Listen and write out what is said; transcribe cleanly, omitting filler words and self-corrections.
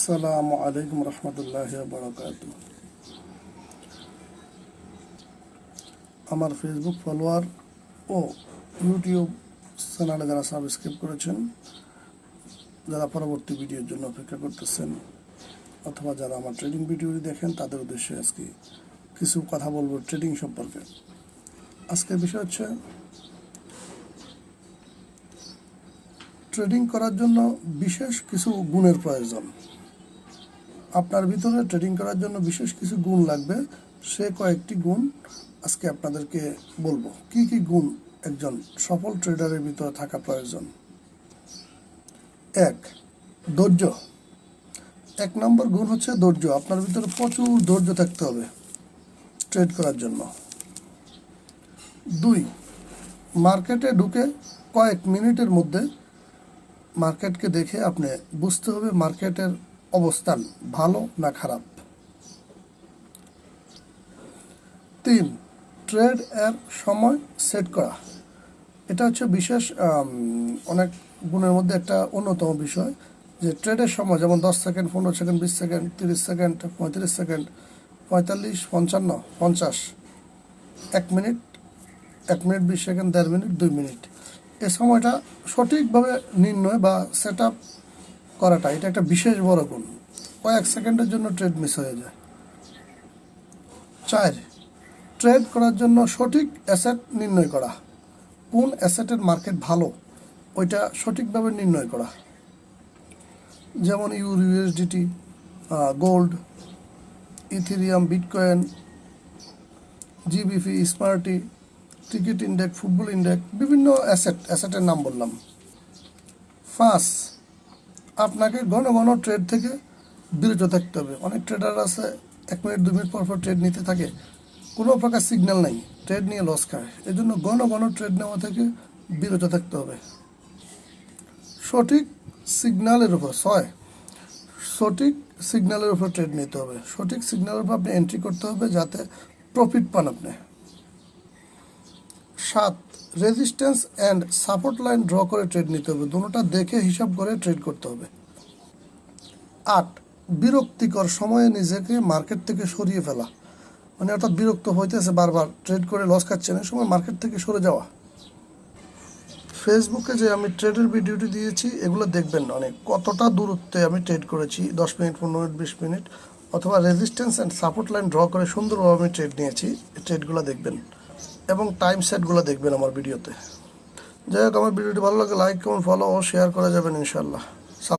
আসসালামু আলাইকুম রহমতুল্লাহি ওয়া বারাকাতুহু। আমার ফেসবুক ফলোয়ার ও ইউটিউব চ্যানেলে যারা সাবস্ক্রাইব করেছেন, যারা পরবর্তী ভিডিওর জন্য অপেক্ষা করতেছেন, অথবা যারা আমার ট্রেডিং ভিডিওটি দেখেন, তাদের উদ্দেশ্যে আজকে কিছু কথা বলবো ট্রেডিং সম্পর্কে। আজকের বিষয় হচ্ছে ট্রেডিং করার জন্য বিশেষ কিছু গুণের প্রয়োজন। আপনার ভিতরে ট্রেডিং করার জন্য বিশেষ কিছু গুণ লাগবে, সে কয়েকটি গুণ আজকে আপনাদেরকে বলবো। কি কি গুণ একজন সফল ট্রেডারের ভিতরে থাকা প্রয়োজন। 1. ধৈর্য। 1 নম্বর গুণ হচ্ছে ধৈর্য। আপনার ভিতরে প্রচুর ধৈর্য থাকতে হবে ট্রেড করার জন্য। 2. মার্কেটে ঢুকে কয়েক মিনিটের মধ্যে মার্কেটকে দেখে আপনি বুঝতে হবে মার্কেটের অবস্থান ভালো না খারাপ। 3. ট্রেড এর সময় সেট করা। এটা হচ্ছে বিশেষ অনেক গুণের মধ্যে একটা অন্যতম বিষয়, যে ট্রেডের সময় যেমন 10 second, 15 second, 20 second, 30 second, 35 second, 45, 55, 50, 1 minute, 1 minute 20 second, 1.5 minute, 2 minute, এ সময়টা সঠিকভাবে নির্ণয় বা সেট আপ করাটা, এটা একটা বিশেষ বড় গুণ। কয়েক সেকেন্ডের জন্য ট্রেড মিস হয়ে যায়। 4. ট্রেড করার জন্য সঠিক অ্যাসেট নির্ণয় করা। কোন অ্যাসেটের মার্কেট ভালো ওইটা সঠিকভাবে নির্ণয় করা। যেমন USDT, gold, ethereum, bitcoin, GBP, স্মার্টি, ক্রিকেট ইন্ডেক্স, ফুটবল ইন্ডেক্স, বিভিন্ন অ্যাসেটের নাম বললাম। 5. আপনাকে ঘন ঘন ট্রেড থেকে বিরত থাকতে হবে। অনেক ট্রেডার আছে 1 মিনিট 2 মিনিট পর ট্রেড নিতে থাকে, কোনো প্রকার সিগন্যাল নাই, ট্রেড নিয়ে লস খায়। এই জন্য ঘন ঘন ট্রেড নেওয়া থেকে বিরত থাকতে হবে। সঠিক সিগন্যালের উপর 6. সঠিক সিগন্যালের উপর ট্রেড নিতে হবে। সঠিক সিগন্যালের উপর আপনি এন্ট্রি করতে হবে যাতে প্রফিট পান আপনি। 7. Resistance and support line draw করে ট্রেড নিতে হবে। দুটোটা দেখে হিসাব করে ট্রেড করতে হবে। 8. বিরক্তিকর সময়ে নিজেকে মার্কেট থেকে সরিয়ে ফেলা, মানে অর্থাৎ বিরক্ত হইতেছে বারবার ট্রেড করে লস খাচ্ছেন, এই সময় মার্কেট থেকে সরে যাওয়া। ফেসবুকে যে আমি ট্রেডের ভিডিওটি দিয়েছি এগুলো দেখবেন, অনেক কতটা দূরত্বে আমি ট্রেড করেছি, 10 মিনিট, 15 মিনিট, 20 মিনিট, অথবা resistance and support line draw করে সুন্দরভাবে আমি ট্রেড নিয়েছি। এই ট্রেডগুলো দেখবেন এবং টাইম সেটগুলো দেখবেন আমার ভিডিওতে। যাই হোক, আমার ভিডিওটি ভালো লাগে লাইক, কমেন্ট, ফলো ও শেয়ার করা যাবেন ইনশাল্লাহ।